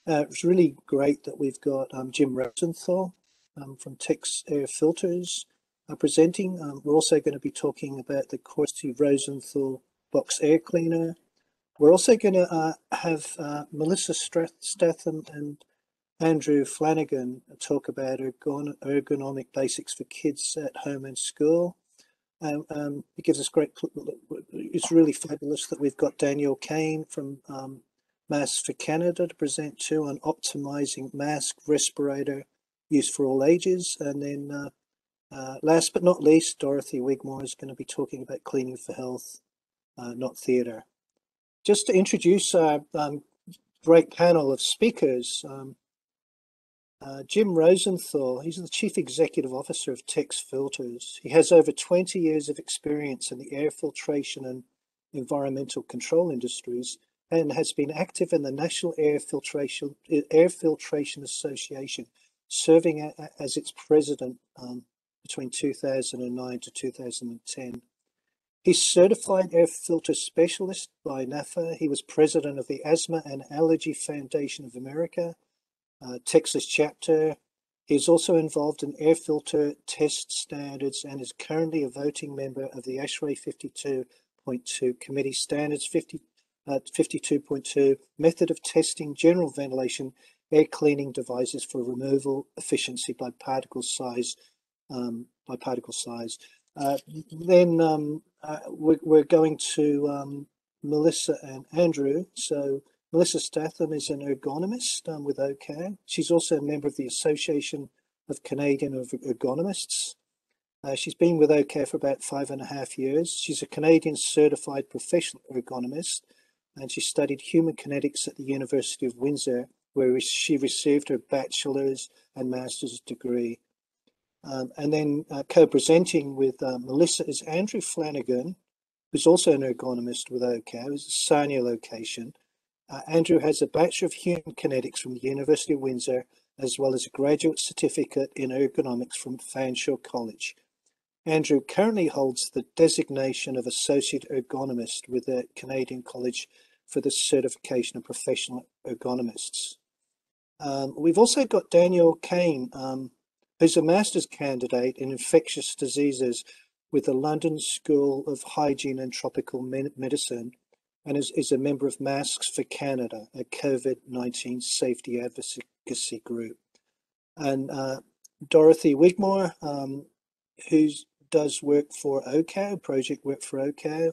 It's really great that we've got Jim Rosenthal from Tex Air Filters presenting. We're also going to be talking about the Corsi Rosenthal box air cleaner. We're also going to have Melissa Statham and Andrew Flanagan talk about ergonomic basics for kids at home and school. It gives us it's really fabulous that we've got Daniel Kane from Masks for Canada to present too on optimizing mask respirator use for all ages. And then last but not least, Dorothy Wigmore is going to be talking about cleaning for health, not theatre. Just to introduce our great panel of speakers, Jim Rosenthal, he's the Chief Executive Officer of Tex Filters. He has over 20 years of experience in the air filtration and environmental control industries and has been active in the National Air Filtration Association, serving as its president between 2009 to 2010. He's certified air filter specialist by NAFA. He was president of the Asthma and Allergy Foundation of America, Texas chapter. He's also involved in air filter test standards and is currently a voting member of the ASHRAE 52.2 Committee Standards 52.2 Method of Testing General Ventilation Air Cleaning Devices for Removal Efficiency by Particle Size. Then we're going to Melissa and Andrew. So Melissa Statham is an ergonomist with OCAO. She's also a member of the Association of Canadian Ergonomists. She's been with OCAO for about 5.5 years. She's a Canadian certified professional ergonomist, and she studied human kinetics at the University of Windsor, where she received her bachelor's and master's degree. And then co-presenting with Melissa is Andrew Flanagan, who's also an ergonomist with OCAO. He's a Sarnia location. Andrew has a Bachelor of Human Kinetics from the University of Windsor, as well as a graduate certificate in ergonomics from Fanshawe College. Andrew currently holds the designation of Associate Ergonomist with the Canadian College for the Certification of Professional Ergonomists. We've also got Daniel Kane, who's a master's candidate in infectious diseases with the London School of Hygiene and Tropical Medicine, and is a member of Masks for Canada, a COVID-19 safety advocacy group. And Dorothy Wigmore, who does work for OCAO, project work for OCAO.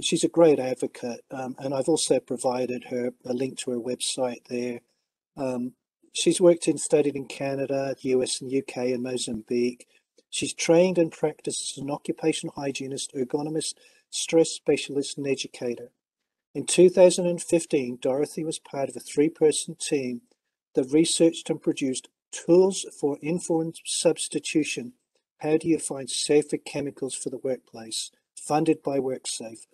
She's a great advocate, and I've also provided her a link to her website there. She's worked and studied in Canada, US and UK and Mozambique. She's trained and practiced as an occupational hygienist, ergonomist, stress specialist and educator. In 2015, Dorothy was part of a 3-person team that researched and produced tools for informed substitution. How do you find safer chemicals for the workplace? Funded by WorkSafe.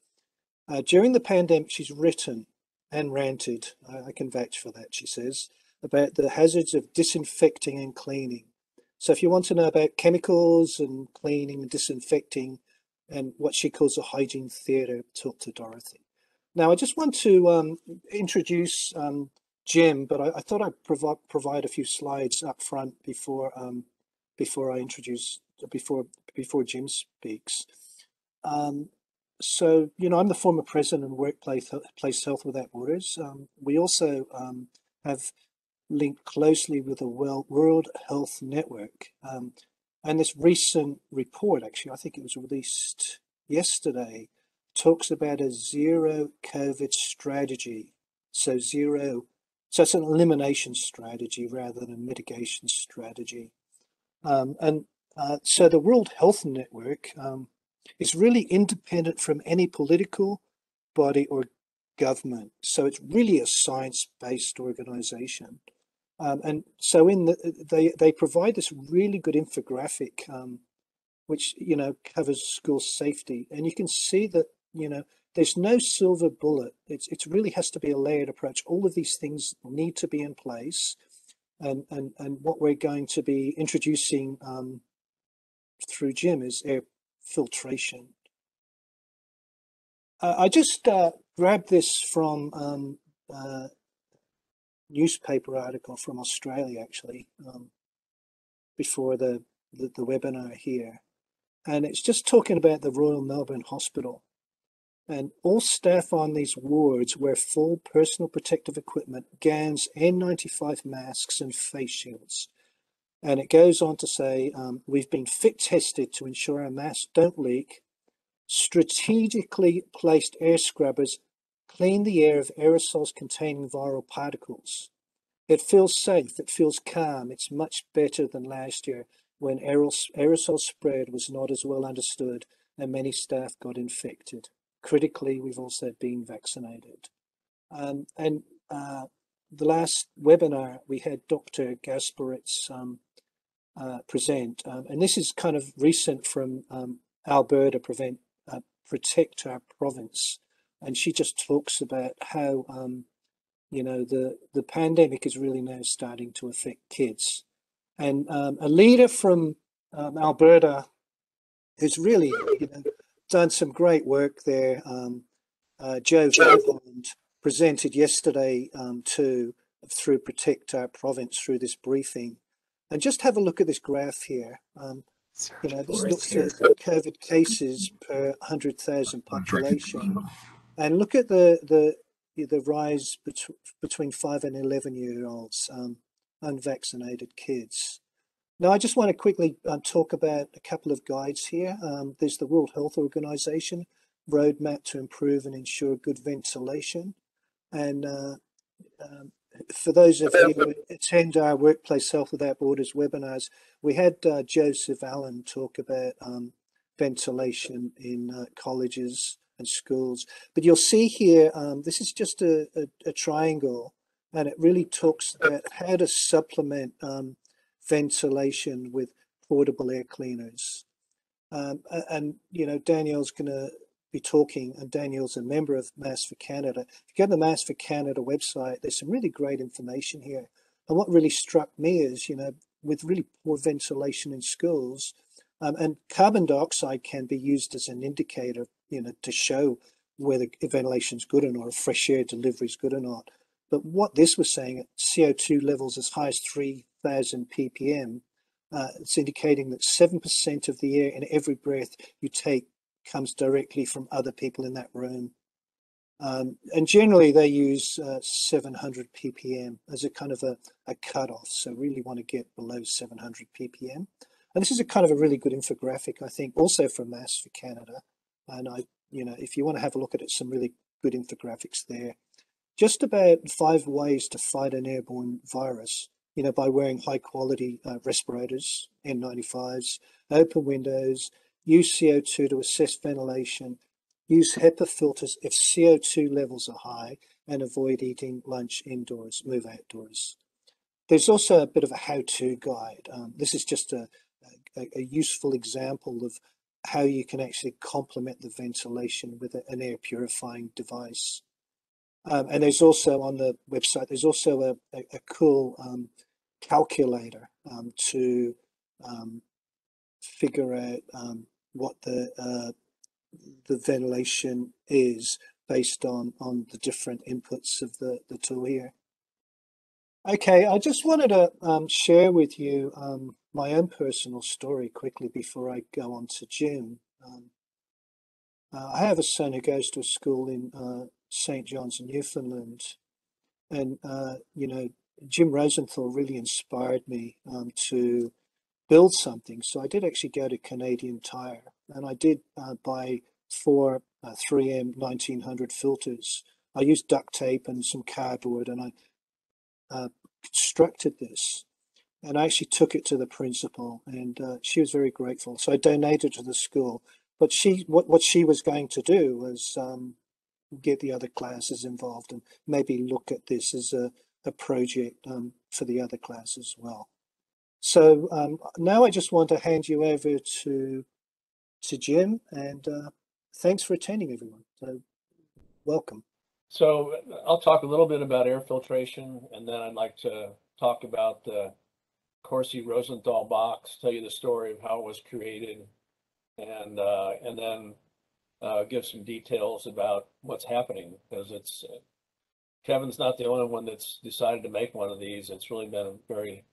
During the pandemic, she's written and ranted, I can vouch for that, she says, about the hazards of disinfecting and cleaning. So if you want to know about chemicals and cleaning and disinfecting and what she calls a hygiene theatre, talk to Dorothy. Now, I just want to introduce Jim, but I thought I'd provide a few slides up front before Jim speaks. So, you know, I'm the former president of Workplace Health Without Borders. We also have linked closely with the World Health Network. And this recent report, actually, I think it was released yesterday, talks about a zero COVID strategy. So it's an elimination strategy rather than a mitigation strategy. So the World Health Network is really independent from any political body or government. So it's really a science-based organization. And so they provide this really good infographic, which, you know, covers school safety. And you can see that, you know, there's no silver bullet. It really has to be a layered approach. All of these things need to be in place. And what we're going to be introducing through Jim is air filtration. I just grabbed this from newspaper article from Australia, actually, before the webinar here. And it's just talking about the Royal Melbourne Hospital. And all staff on these wards wear full personal protective equipment, gowns, N95 masks and face shields. And it goes on to say, we've been fit tested to ensure our masks don't leak. Strategically placed air scrubbers clean the air of aerosols containing viral particles. It feels safe, it feels calm, it's much better than last year when aerosol spread was not as well understood and many staff got infected. Critically, we've also been vaccinated. The last webinar, we had Dr. Gasparitz present, and this is kind of recent from Alberta, Protect Our Province. And she just talks about how, you know, the pandemic is really now starting to affect kids. And a leader from Alberta who's really, you know, done some great work there, Joe Valpond, presented yesterday through Protect Our Province through this briefing. And just have a look at this graph here. You know, this looks at COVID cases per 100,000 population. And look at the rise between 5 and 11-year-olds, unvaccinated kids. Now, I just want to quickly talk about a couple of guides here. There's the World Health Organization roadmap to improve and ensure good ventilation. And for those of you who attend our Workplace Health Without Borders webinars, we had Joseph Allen talk about ventilation in colleges and schools. But you'll see here, this is just a triangle, and it really talks about how to supplement ventilation with portable air cleaners. And, you know, Danielle's going to be talking, and Danielle's a member of Masks for Canada. If you go to the Masks for Canada website, there's some really great information here. And what really struck me is, you know, with really poor ventilation in schools, and carbon dioxide can be used as an indicator, you know, to show whether ventilation is good or not, or fresh air delivery is good or not. But what this was saying, at CO2 levels as high as 3,000 ppm, it's indicating that 7% of the air in every breath you take comes directly from other people in that room. And generally they use 700 ppm as a kind of a cutoff. So really want to get below 700 ppm. And this is a kind of a really good infographic, I think, also from Masks for Canada. And you know, if you want to have a look at it, some really good infographics there. Just about 5 ways to fight an airborne virus, you know, by wearing high quality respirators, N95s, open windows, use CO2 to assess ventilation, use HEPA filters if CO2 levels are high, and avoid eating lunch indoors, move outdoors. There's also a bit of a how-to guide. This is just a useful example of how you can actually complement the ventilation with an air purifying device. And there's also on the website, there's also a cool calculator to figure out what the ventilation is based on the different inputs of the tool here. Okay, I just wanted to share with you my own personal story quickly before I go on to Jim. I have a son who goes to a school in St. John's in Newfoundland, and you know, Jim Rosenthal really inspired me to build something. So I did actually go to Canadian Tire, and I did buy 4 3M 1900 filters. I used duct tape and some cardboard, and I constructed this. And I actually took it to the principal, and she was very grateful. So I donated to the school. But what she was going to do was get the other classes involved and maybe look at this as a project for the other class as well. So now I just want to hand you over to Jim, and thanks for attending, everyone. So welcome. So I'll talk a little bit about air filtration, and then I'd like to talk about the Corsi Rosenthal box, tell you the story of how it was created, and then give some details about what's happening, because it's Kevin's not the only one that's decided to make one of these. It's really been a very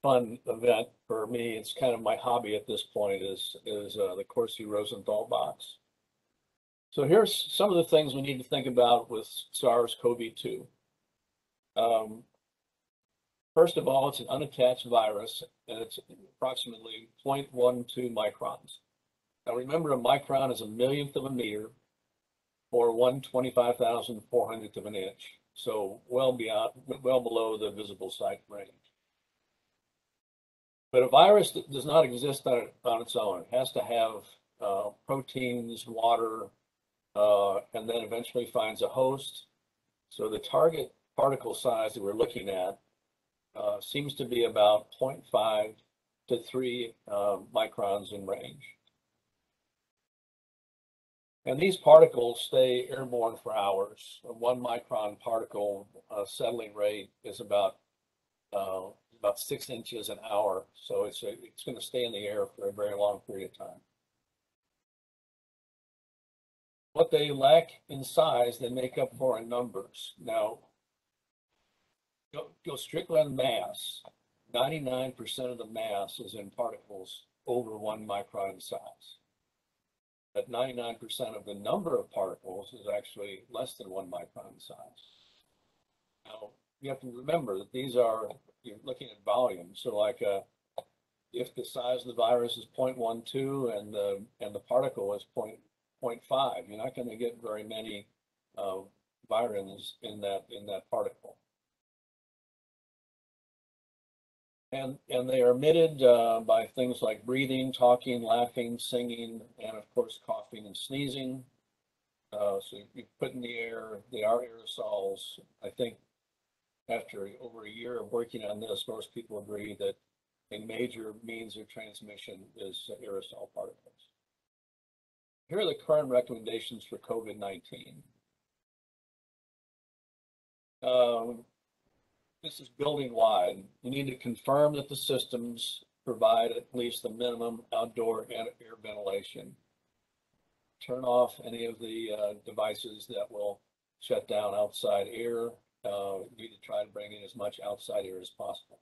fun event for me. It's kind of my hobby at this point is the Corsi Rosenthal box. So here's some of the things we need to think about with SARS-CoV-2. First of all, it's an unattached virus, and it's approximately 0.12 microns. Now remember, a micron is a millionth of a meter, or 1/25,400th of an inch. So well below the visible sight range. But a virus that does not exist on its own. It has to have proteins, water, and then eventually finds a host. So the target particle size that we're looking at seems to be about 0.5 to 3 microns in range. And these particles stay airborne for hours. A 1 micron particle settling rate is about 6 inches an hour. So it's going to stay in the air for a very long period of time. What they lack in size, they make up for in numbers. Now, go strictly on mass. 99% of the mass is in particles over 1 micron in size. But 99% of the number of particles is actually less than 1 micron in size. Now, you have to remember that you're looking at volume. So like if the size of the virus is 0.12 and the particle is 0.5, you're not going to get very many virins in that particle. And they are emitted by things like breathing, talking, laughing, singing, and of course coughing and sneezing. So you put in the air, they are aerosols. I think after over a year of working on this, most people agree that a major means of transmission is aerosol particles. Here are the current recommendations for COVID-19. This is building wide. You need to confirm that the systems provide at least the minimum outdoor air ventilation. Turn off any of the devices that will shut down outside air. You need to try to bring in as much outside air as possible.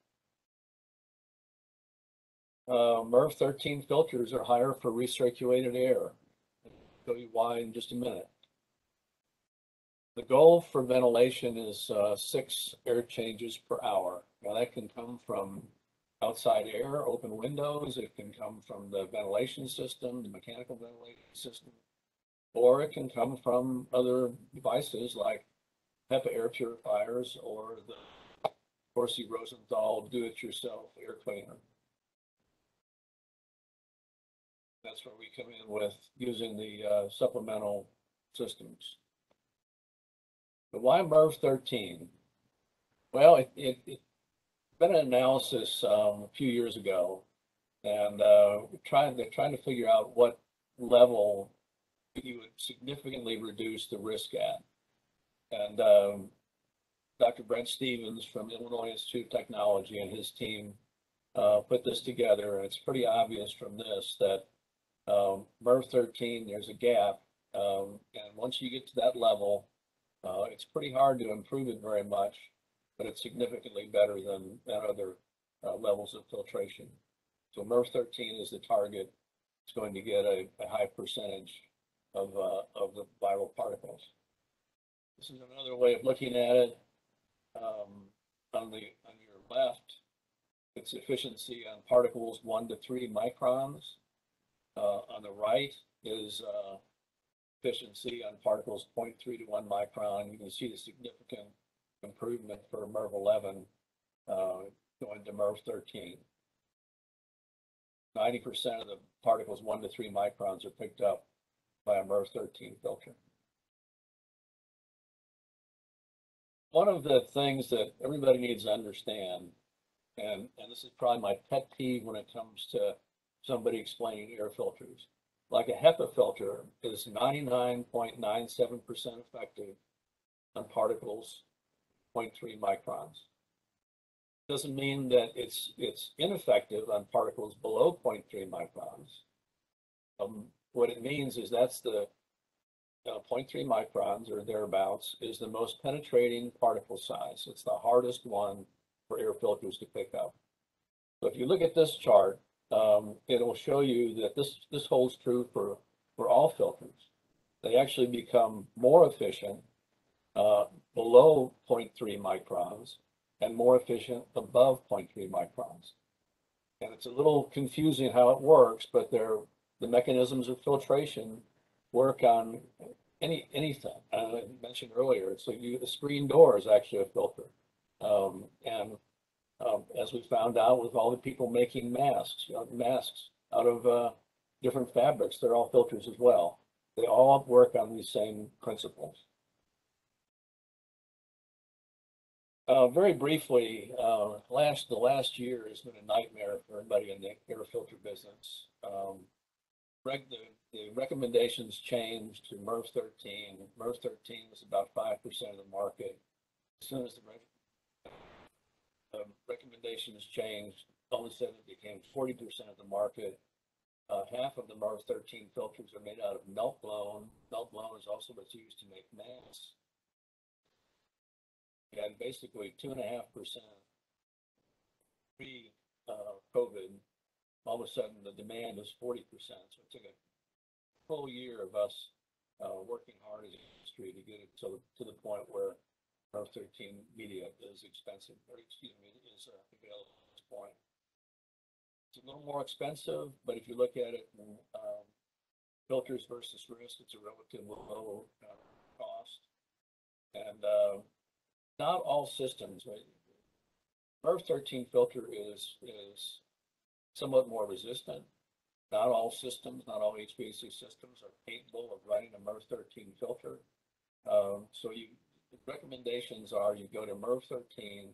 MERV 13 filters are higher for recirculated air. I'll show you why in just a minute. The goal for ventilation is 6 air changes per hour. Now that can come from outside air, open windows. It can come from the ventilation system, the mechanical ventilation system, or it can come from other devices like HEPA air purifiers or the Corsi Rosenthal do-it-yourself air cleaner. That's where we come in with using the supplemental systems. But why MERV 13? Well, it's been an analysis a few years ago, and they're trying to figure out what level you would significantly reduce the risk at. And Dr. Brent Stevens from Illinois Institute of Technology and his team put this together, and it's pretty obvious from this that MERV 13, there's a gap, and once you get to that level, it's pretty hard to improve it very much, but it's significantly better than other levels of filtration. So MERV 13 is the target. It's going to get a high percentage of the viral particles. This is another way of looking at it. On your left, it's efficiency on particles 1 to 3 microns. On the right is efficiency on particles 0.3 to 1 micron. You can see the significant improvement for MERV 11 going to MERV 13. 90% of the particles 1 to 3 microns are picked up by a MERV 13 filter. One of the things that everybody needs to understand, and this is probably my pet peeve when it comes to somebody explaining air filters, like a HEPA filter is 99.97% effective on particles 0.3 microns. Doesn't mean that it's ineffective on particles below 0.3 microns. What it means is that's the 0.3 microns or thereabouts is the most penetrating particle size. It's the hardest one for air filters to pick up. So if you look at this chart, it will show you that this holds true for all filters. They actually become more efficient below 0.3 microns and more efficient above 0.3 microns. And it's a little confusing how it works, but the mechanisms of filtration work on anything. I mentioned earlier, it's like the screen door is actually a filter. As we found out with all the people making masks out of different fabrics, they're all filters as well. They all work on these same principles. Very briefly, the last year has been a nightmare for everybody in the air filter business. The recommendations changed to MERV 13. MERV 13 was about 5% of the market. As soon as the recommendations changed, all of a sudden it became 40% of the market. Half of the MERV 13 filters are made out of melt blown. Melt blown is also what's used to make masks. And basically 2.5% pre-COVID, all of a sudden the demand was 40%. So it took a full year of us working hard as an industry to get it to the point where MERV 13 media is expensive, or excuse me, is available at this point. It's a little more expensive, but if you look at it in filters versus risk, it's a relatively low cost. And not all systems, right? MERV 13 filter is somewhat more resistant. Not all systems, not all HVAC systems are capable of running a MERV 13 filter. So the recommendations are you go to MERV 13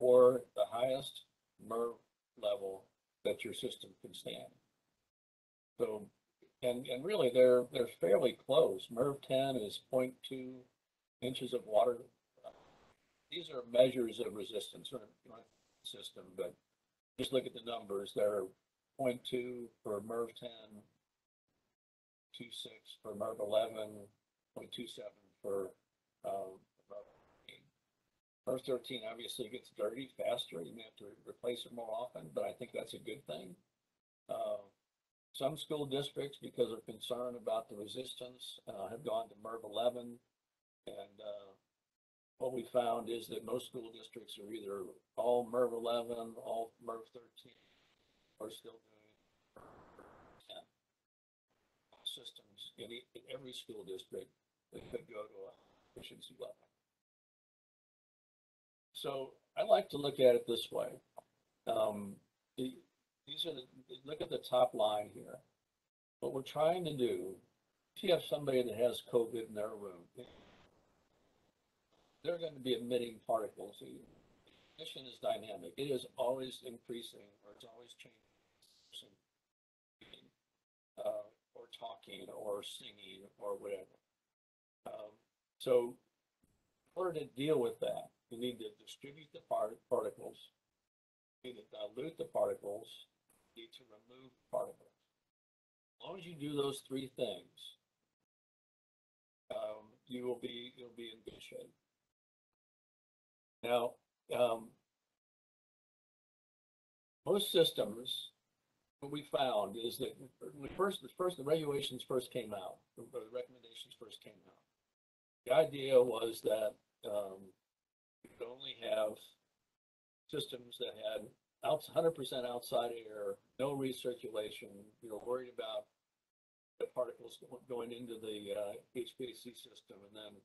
or the highest MERV level that your system can stand. So, and really they're fairly close. MERV 10 is 0.2 inches of water. These are measures of resistance or system, but just look at the numbers. They're 0.2 for MERV 10, 2.6 for MERV 11, 0.27 for MERV 13 obviously gets dirty faster. You may have to replace it more often, but I think that's a good thing. Some school districts, because of concern about the resistance, have gone to MERV 11, and what we found is that most school districts are either all MERV 11, all MERV 13, or still doing systems in every school district that could go to a efficiency level. So I like to look at it this way. Look at the top line here. What we're trying to do, if you have somebody that has COVID in their room, they're going to be emitting particles. The emission is dynamic. It is always increasing, or it's always changing, or talking, or singing, or whatever. So in order to deal with that, you need to distribute the particles, you need to dilute the particles, you need to remove particles. As long as you do those three things, you'll be in good shape. Now, most systems, what we found is that the regulations first came out, the recommendations first came out. The idea was that you could only have systems that had 100% outside air, no recirculation. You were worried about the particles going into the HVAC system and then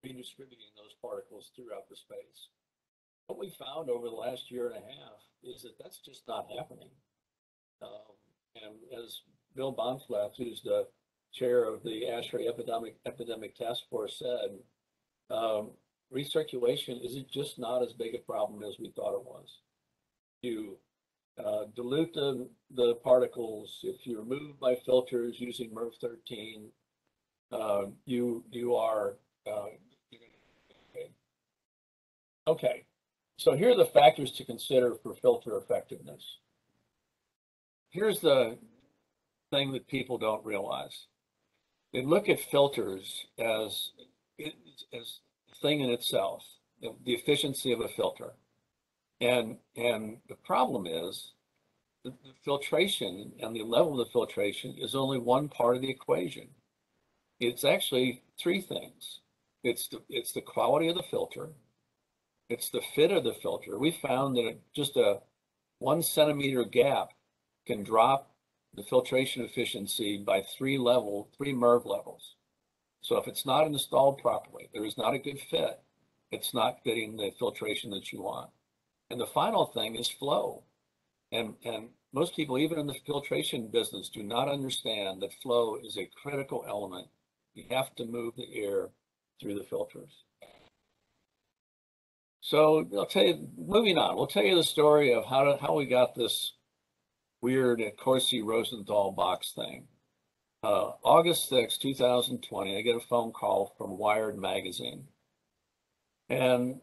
redistributing those particles throughout the space. What we found over the last year and a half is that that's just not happening. And as Bill Bonfleff, who's the chair of the ASHRAE Epidemic Task Force, said, recirculation is just not as big a problem as we thought it was. You dilute the particles. If you remove by filters using MERV 13, you are okay. So here are the factors to consider for filter effectiveness. Here's the thing that people don't realize. they look at filters as a thing in itself, the efficiency of a filter. And the problem is the filtration and the level of the filtration is only one part of the equation. It's actually three things. It's the quality of the filter. It's the fit of the filter. We found that just a 1 centimeter gap can drop the filtration efficiency by 3 MERV levels. So if it's not installed properly, there is not a good fit, it's not getting the filtration that you want. And the final thing is flow. And most people, even in the filtration business, do not understand that flow is a critical element. You have to move the air through the filters. So I'll tell you, moving on, we'll tell you the story of how we got this weird Corsi-Rosenthal box thing. August 6, 2020, I get a phone call from Wired magazine. And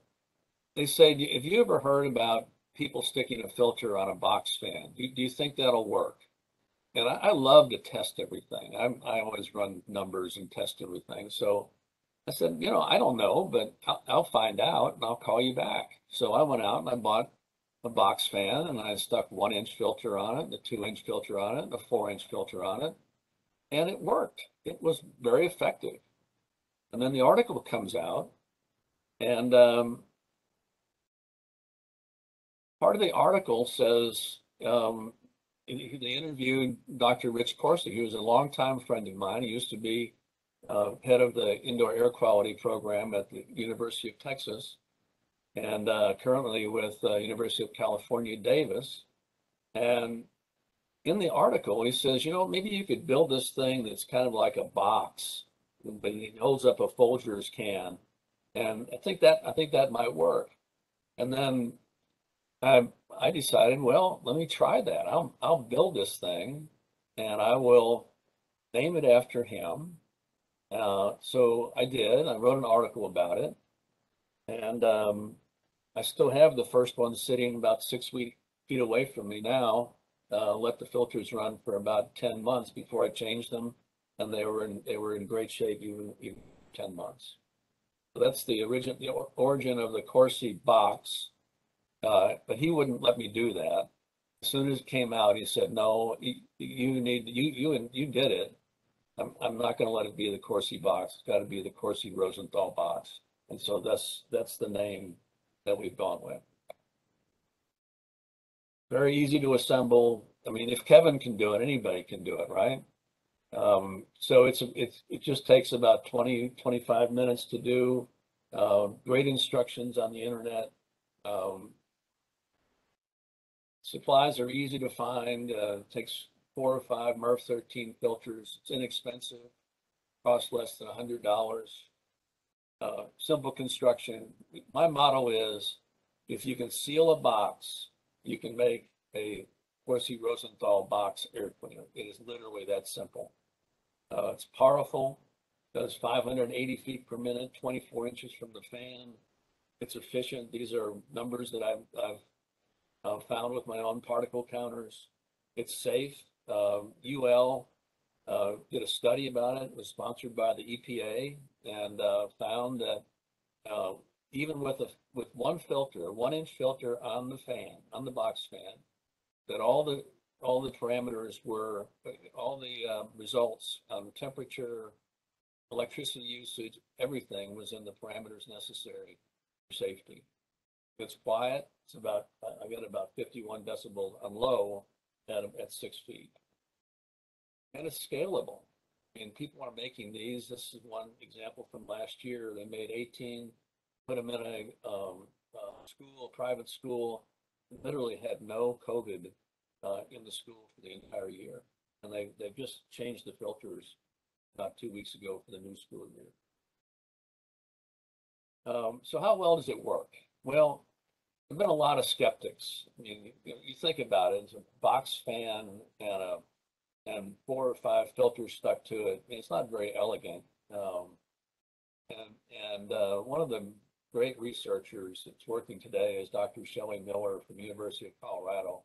they say, have you ever heard about people sticking a filter on a box fan? Do you think that'll work? And I love to test everything. I always run numbers and test everything. So I said, I don't know, but I'll find out and I'll call you back. So I went out and I bought a box fan and I stuck 1-inch filter on it, a 2-inch filter on it, a 4-inch filter on it, and it worked. It was very effective. And then the article comes out, and part of the article says they interviewed Dr. Rich Corsi. He was a longtime friend of mine. He used to be head of the indoor air quality program at the University of Texas, and currently with University of California, Davis. And in the article, he says, maybe you could build this thing that's kind of like a box, but it holds up a Folgers can. And I think that might work. And then I decided, well, let me try that. I'll build this thing and I will name it after him. So I did. I wrote an article about it. And I still have the first one sitting about 6 feet away from me now. Let the filters run for about 10 months before I changed them, and they were in great shape even 10 months. So that's the origin of the Corsi box. But he wouldn't let me do that. As soon as it came out, he said, "No, you did it. I'm not going to let it be the Corsi box. It's got to be the Corsi-Rosenthal box." And so that's the name that we've gone with. Very easy to assemble. I mean, if Kevin can do it, anybody can do it, right? So it just takes about 25 minutes to do. Great instructions on the internet. Supplies are easy to find. It takes 4 or 5 MERV 13 filters. It's inexpensive, costs less than $100. Simple construction. My motto is, if you can seal a box, you can make a Corsi-Rosenthal box air cleaner. It is literally that simple. It's powerful, does 580 feet per minute, 24 inches from the fan. It's efficient. These are numbers that I've found with my own particle counters. It's safe. UL did a study about it. It was sponsored by the EPA, and found that even with one filter, a 1-inch filter on the fan, on the box fan, that all the parameters were, all the results on temperature, electricity usage, everything was in the parameters necessary for safety. It's quiet. It's about, I got about 51 decibels on low at 6 feet. And it's scalable. I mean, people are making these. This is one example from last year. They made 18, put them in a school, a private school, literally had no COVID in the school for the entire year. And they've just changed the filters about 2 weeks ago for the new school year. So how well does it work? Well, there've been a lot of skeptics. I mean, you think about it, it's a box fan and 4 or 5 filters stuck to it. I mean, it's not very elegant. One of the great researchers that's working today is Dr. Shelley Miller from the University of Colorado.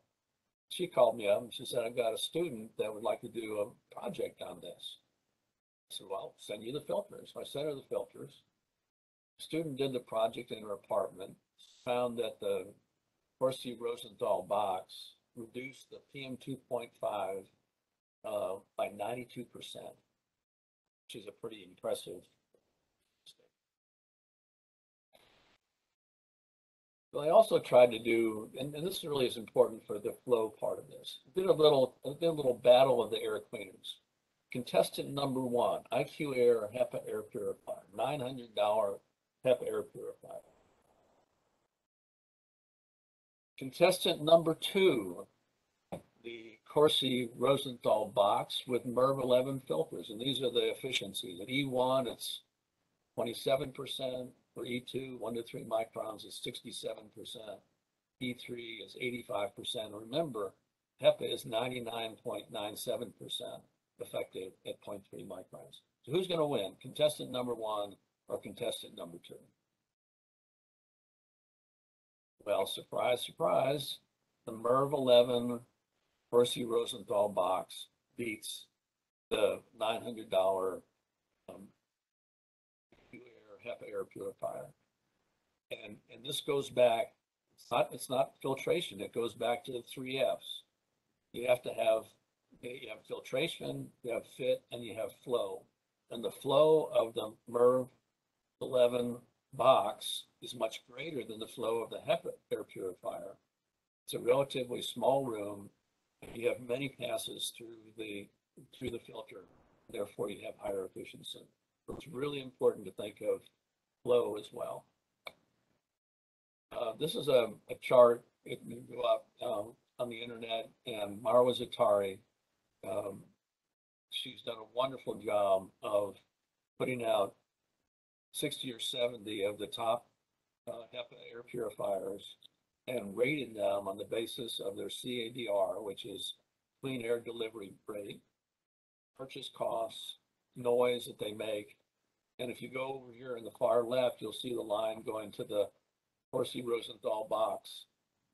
She called me up and she said, "I've got a student that would like to do a project on this." said, well, I'll send you the filters. So I sent her the filters. The student did the project in her apartment, found that the Horsey Rosenthal box reduced the PM 2.5 by 92%, which is a pretty impressive. But I also tried to do, and this really is important for the flow part of this. Did a little battle of the air cleaners. Contestant number one, IQ Air HEPA air purifier, $900 HEPA air purifier. Contestant number two, the Corsi Rosenthal box with MERV 11 filters, and these are the efficiencies. At E1, it's 27%. For E2, 1 to 3 microns is 67%. E3 is 85%. Remember, HEPA is 99.97% effective at 0.3 microns. So who's going to win? Contestant number one or contestant number two? Well, surprise, surprise, the MERV 11 Corsi Rosenthal box beats the $900 HEPA air purifier. And this goes back, it's not filtration, it goes back to the 3 F's. You have filtration, you have fit, and you have flow. And the flow of the MERV 11 box is much greater than the flow of the HEPA air purifier. It's a relatively small room. You have many passes through the filter. Therefore, you have higher efficiency. So it's really important to think of flow as well. This is a chart. It can go up on the internet, and Marwa Zatari, she's done a wonderful job of putting out 60 or 70 of the top HEPA air purifiers and rated them on the basis of their CADR, which is clean air delivery rate, purchase costs, noise that they make. And if you go over here in the far left, you'll see the line going to the Horsey Rosenthal box.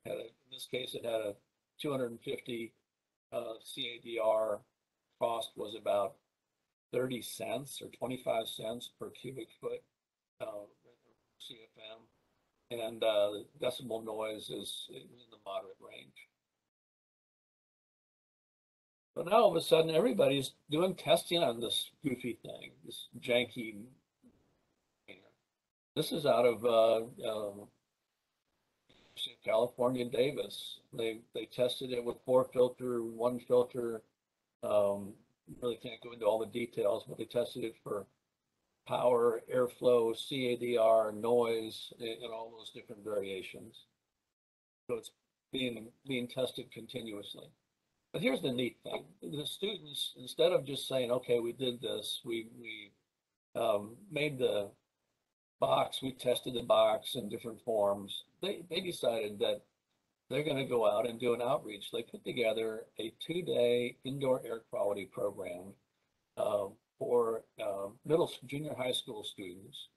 In this case, it had a 250 CADR. Cost was about 30 cents or 25 cents per cubic foot CFM. And the decibel noise is in the moderate range. But now all of a sudden, everybody's doing testing on this goofy thing, this janky. This is out of California, Davis. They tested it with 4 filter, 1 filter. Really can't go into all the details, but they tested it for power, airflow, CADR, noise, and all those different variations. So it's being tested continuously. But here's the neat thing. The students, instead of just saying, okay, we did this, we made the box, we tested the box in different forms, they decided that they're going to go out and do an outreach. They put together a 2-day indoor air quality program for junior high school students.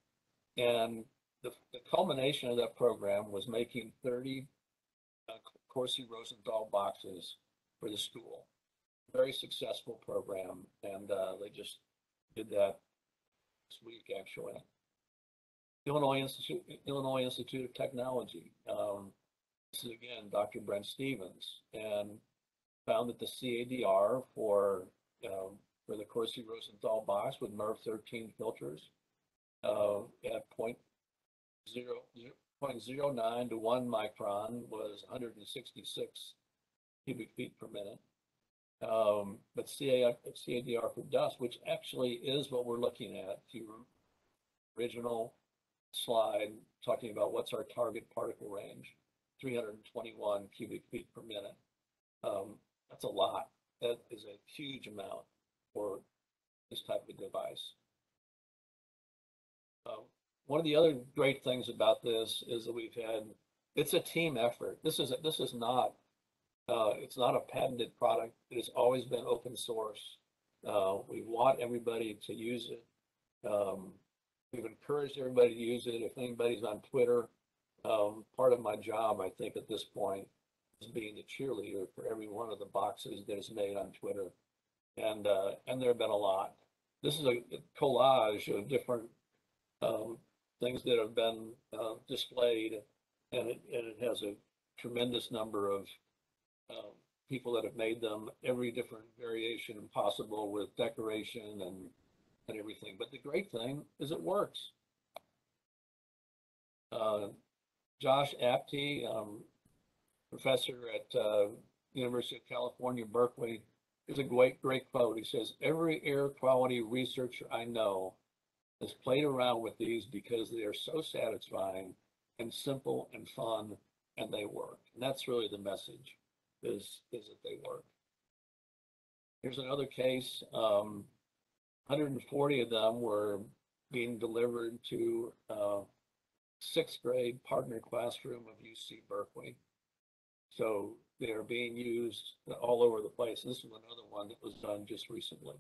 And the culmination of that program was making 30 Corsi Rosenthal boxes for the school. Very successful program, and they just did that this week, actually. Illinois Institute of Technology. This is again Dr. Brent Stevens, and found that the CADR for the Corsi Rosenthal box with MERV 13 filters at 0.09 to 1 micron was 166 cubic feet per minute. But CADR for dust, which actually is what we're looking at, if you original slide talking about what's our target particle range, 321 cubic feet per minute. That's a lot. That is a huge amount for this type of device. One of the other great things about this is that it's a team effort. This is not it's not a patented product. It has always been open source. We want everybody to use it. We've encouraged everybody to use it. If anybody's on Twitter, part of my job, I think, at this point is being the cheerleader for every one of the boxes that is made on Twitter. And there have been a lot. this is a collage of different things that have been displayed, and it has a tremendous number of people that have made them, every different variation possible with decoration and everything. But the great thing is it works. Josh Apte, professor at University of California, Berkeley, is a great quote. He says, "Every air quality researcher I know has played around with these because they are so satisfying and simple and fun, and they work." And that's really the message, is that they work. Here's another case. 140 of them were being delivered to sixth grade partner classroom of UC Berkeley. So they are being used all over the place. This is another one that was done just recently.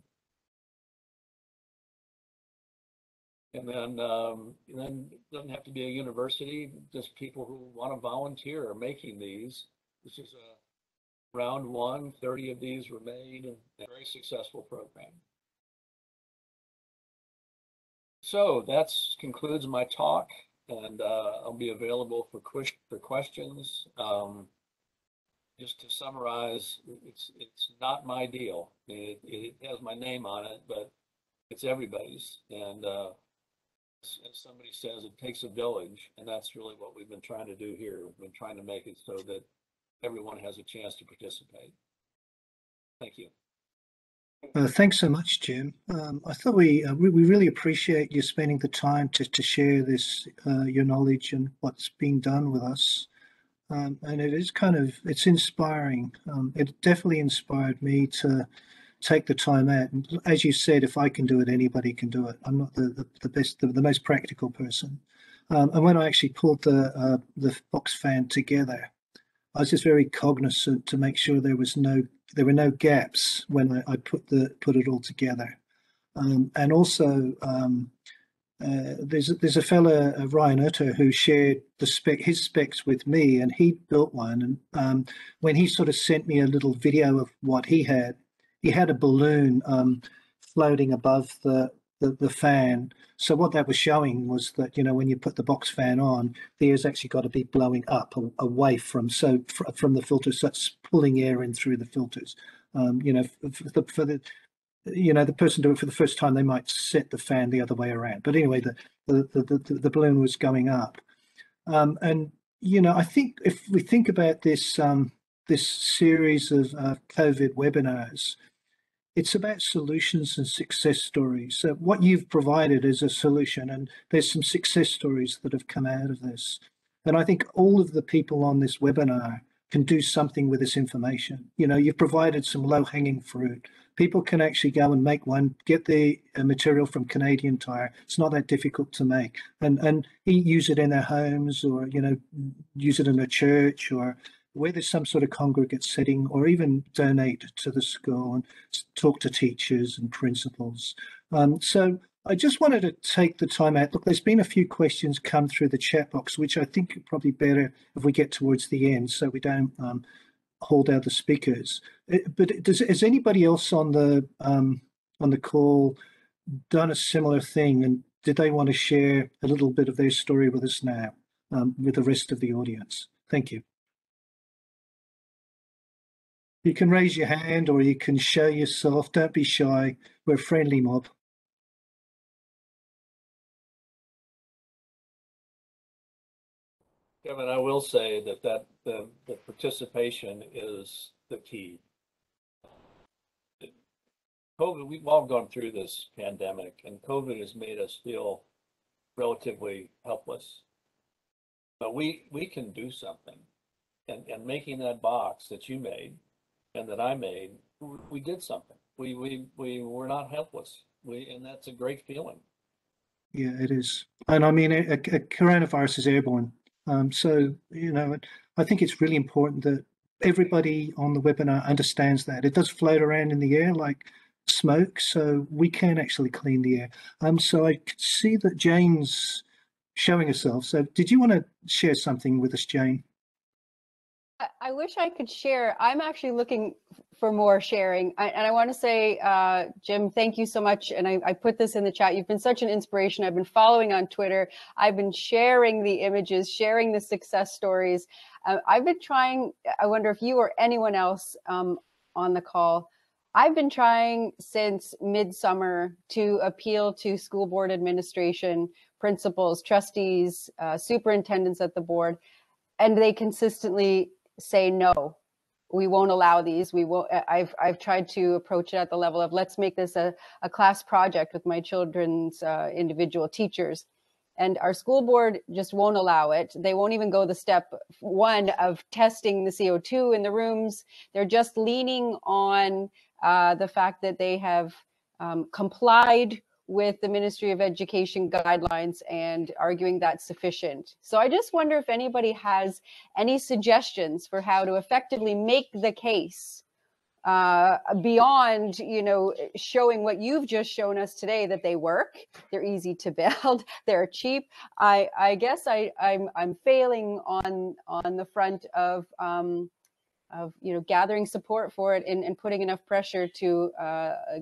And then it doesn't have to be a university, just people who want to volunteer are making these. This is a round one, 30 of these were made, and a very successful program. So that concludes my talk, and I'll be available for questions. Just to summarize, it's not my deal. It has my name on it, but it's everybody's. And as somebody says, it takes a village, and that's really what we've been trying to do here. We've been trying to make it so that everyone has a chance to participate. Thank you. Thanks so much, Jim. I thought we really appreciate you spending the time to share this, your knowledge and what's being done with us. And it is it's inspiring. It definitely inspired me to take the time out. And as you said, if I can do it, anybody can do it. I'm not the best, the most practical person. And when I actually pulled the box fan together, I was just very cognizant to make sure there were no gaps when I put it all together. And also, there's a fella, Ryan Utter, who shared his specs with me, and he built one. And when he sort of sent me a little video of what he had a balloon floating above the fan. So what that was showing was that, when you put the box fan on, the air's actually got to be blowing up away from the filters, so it's pulling air in through the filters. For the person doing it for the first time, they might set the fan the other way around. But anyway, the balloon was going up, and I think if we think about this this series of COVID webinars, it's about solutions and success stories. So what you've provided is a solution, and there's some success stories that have come out of this. And I think all of the people on this webinar can do something with this information. You've provided some low-hanging fruit. People can actually go and make one, get the material from Canadian Tire. It's not that difficult to make, and use it in their homes, or use it in a church, or where there's some sort of congregate setting, or even donate to the school and talk to teachers and principals. So I just wanted to take the time out. Look, there's been a few questions come through the chat box, which I think are probably better if we get towards the end, so we don't hold out the speakers. But has anybody else on the call done a similar thing, and did they want to share a little bit of their story with us now, with the rest of the audience? Thank you. You can raise your hand, or you can show yourself. Don't be shy. We're a friendly mob. Kevin, I will say that the participation is the key. COVID, we've all gone through this pandemic, and COVID has made us feel relatively helpless. But we can do something, and making that box that you made and that I made, we did something. We were not helpless. And that's a great feeling. Yeah, it is. And I mean, a coronavirus is airborne. So, I think it's really important that everybody on the webinar understands that. It does float around in the air like smoke, so we can actually clean the air. So I could see that Jane's showing herself. So did you want to share something with us, Jane? I wish I could share. I'm actually looking for more sharing. And I want to say, Jim, thank you so much. And I put this in the chat. You've been such an inspiration. I've been following on Twitter. I've been sharing the images, sharing the success stories. I've been trying, I wonder if you or anyone else on the call, I've been trying since midsummer to appeal to school board administration, principals, trustees, superintendents at the board, and they consistently say no. We won't allow these. We won't. I've tried to approach it at the level of, let's make this a class project with my children's individual teachers, and our school board just won't allow it. They won't even go the step one of testing the CO2 in the rooms. They're just leaning on the fact that they have complied with the Ministry of Education guidelines and arguing that's sufficient. So I just wonder if anybody has any suggestions for how to effectively make the case beyond, you know, showing what you've just shown us today, that they work, they're easy to build, they're cheap. I guess I'm failing on the front of you know, gathering support for it and putting enough pressure to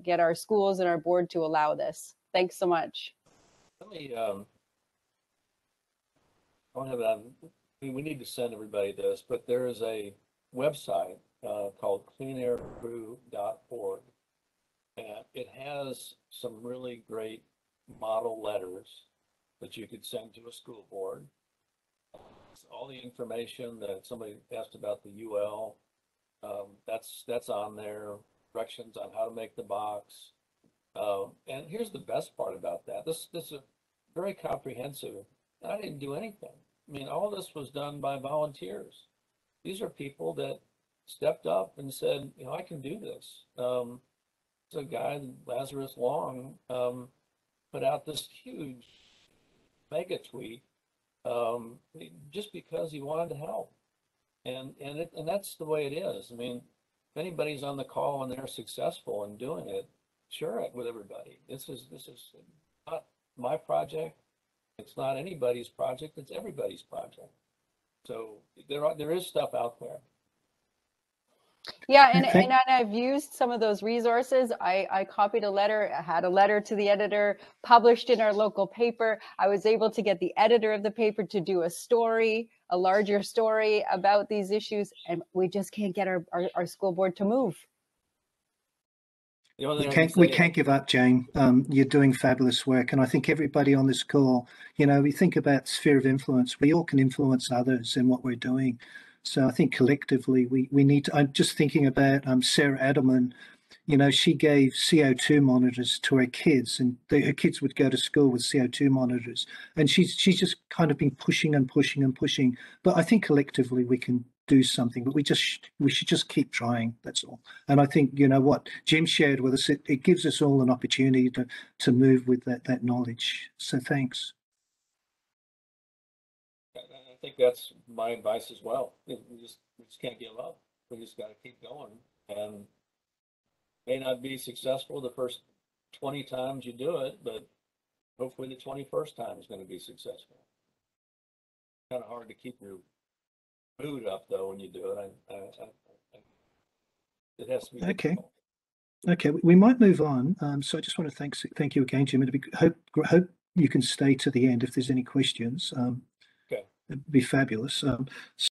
get our schools and our board to allow this. Thanks so much. Let me, I don't have it on, we need to send everybody this, but there is a website called cleanaircrew.org, and it has some really great model letters that you could send to a school board. All the information that somebody asked about the UL, that's on there, directions on how to make the box. And here's the best part about that. This is very comprehensive. I didn't do anything. I mean, all this was done by volunteers. These are people that stepped up and said, you know, I can do this. There's a guy, Lazarus Long, put out this huge mega tweet just because he wanted to help. And that's the way it is. I mean, if anybody's on the call and they're successful in doing it, share it with everybody. This is not my project. It's not anybody's project. It's everybody's project. So there is stuff out there. Yeah, and I've used some of those resources. I copied a letter, I had a letter to the editor, published in our local paper. I was able to get the editor of the paper to do a story, a larger story about these issues, and we just can't get our school board to move. We can't give up, Jane. You're doing fabulous work, and I think everybody on this call, you know, we think about sphere of influence. We all can influence others in what we're doing. So I think collectively we need to. I'm just thinking about Sarah Adelman. You know, she gave CO2 monitors to her kids, and her kids would go to school with CO2 monitors. And she's just kind of been pushing and pushing and pushing. But I think collectively we can do something, but we should just keep trying. That's all. And I think, you know, what Jim shared with us, it gives us all an opportunity to move with that knowledge. So thanks. I think that's my advice as well. We just can't give up. We just got to keep going, and may not be successful the first 20 times you do it, but hopefully the 21st time is going to be successful. Kind of hard to keep your mood up though when you do it. It has to be okay. difficult. Okay, we might move on. So I just want to thank you again, Jim. Hope you can stay to the end if there's any questions. Okay. It'd be fabulous.